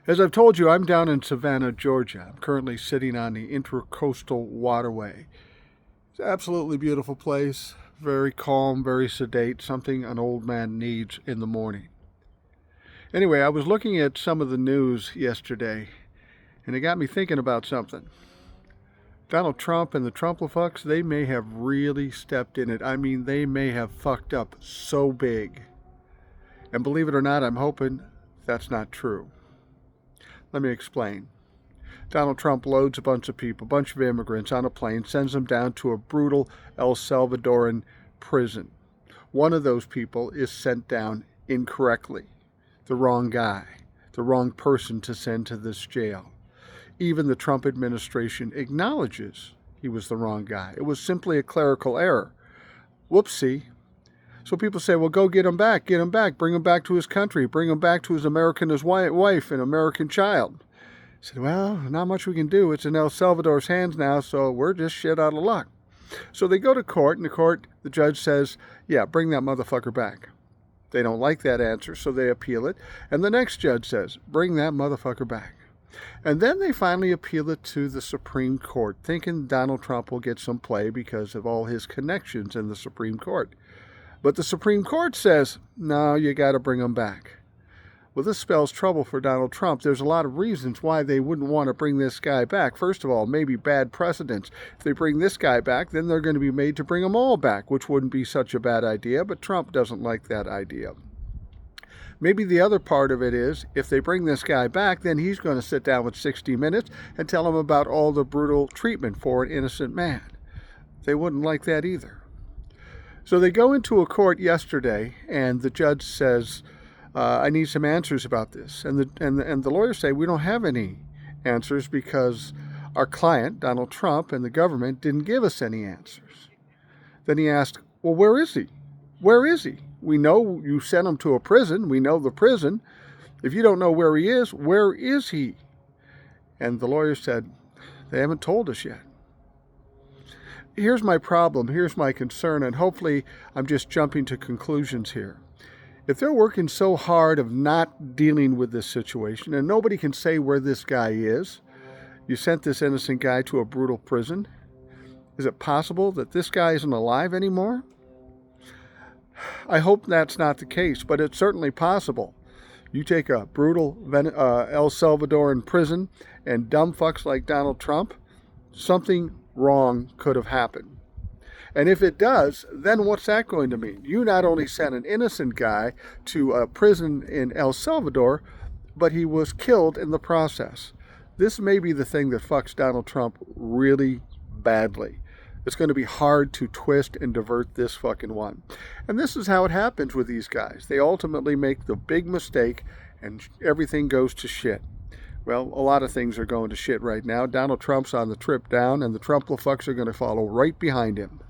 As I've told you, I'm down in Savannah, Georgia. I'm currently sitting on the Intercoastal Waterway. It's an absolutely beautiful place, very calm, very sedate, something an old man needs in the morning. Anyway, I was looking at some of the news yesterday, and it got me thinking about something. Donald Trump and the Trumplafucks, they may have really stepped in it. I mean, they may have fucked up so big. And believe it or not, I'm hoping that's not true. Let me explain. Donald Trump loads a bunch of people, a bunch of immigrants on a plane, sends them down to a brutal El Salvadoran prison. One of those people is sent down incorrectly. The wrong guy, the wrong person to send to this jail. Even the Trump administration acknowledges he was the wrong guy. It was simply a clerical error. Whoopsie. So people say, well, go get him back, bring him back to his country, bring him back to his American wife and American child. I said, well, not much we can do. It's in El Salvador's hands now, so we're just shit out of luck. So they go to court, and the judge says, yeah, bring that motherfucker back. They don't like that answer, so they appeal it. And the next judge says, bring that motherfucker back. And then they finally appeal it to the Supreme Court, thinking Donald Trump will get some play because of all his connections in the Supreme Court. But the Supreme Court says, no, you got to bring him back. Well, this spells trouble for Donald Trump. There's a lot of reasons why they wouldn't want to bring this guy back. First of all, maybe bad precedents. If they bring this guy back, then they're going to be made to bring them all back, which wouldn't be such a bad idea, but Trump doesn't like that idea. Maybe the other part of it is, if they bring this guy back, then he's going to sit down with 60 Minutes and tell them about all the brutal treatment for an innocent man. They wouldn't like that either. So they go into a court yesterday, and the judge says, I need some answers about this. And the lawyers say, we don't have any answers because our client, Donald Trump, and the government didn't give us any answers. Then he asked, well, where is he? Where is he? We know you sent him to a prison. We know the prison. If you don't know where he is, where is he? And the lawyer said, they haven't told us yet. Here's my problem. Here's my concern. And hopefully I'm just jumping to conclusions here. If they're working so hard of not dealing with this situation and nobody can say where this guy is, you sent this innocent guy to a brutal prison. Is it possible that this guy isn't alive anymore? I hope that's not the case, but it's certainly possible. You take a brutal El Salvadoran prison and dumb fucks like Donald Trump, something wrong could have happened. And if it does, then what's that going to mean? You not only sent an innocent guy to a prison in El Salvador, but he was killed in the process. This may be the thing that fucks Donald Trump really badly. It's going to be hard to twist and divert this fucking one. And this is how it happens with these guys. They ultimately make the big mistake and everything goes to shit. Well, a lot of things are going to shit right now. Donald Trump's on the trip down and the Trumplafucks are going to follow right behind him.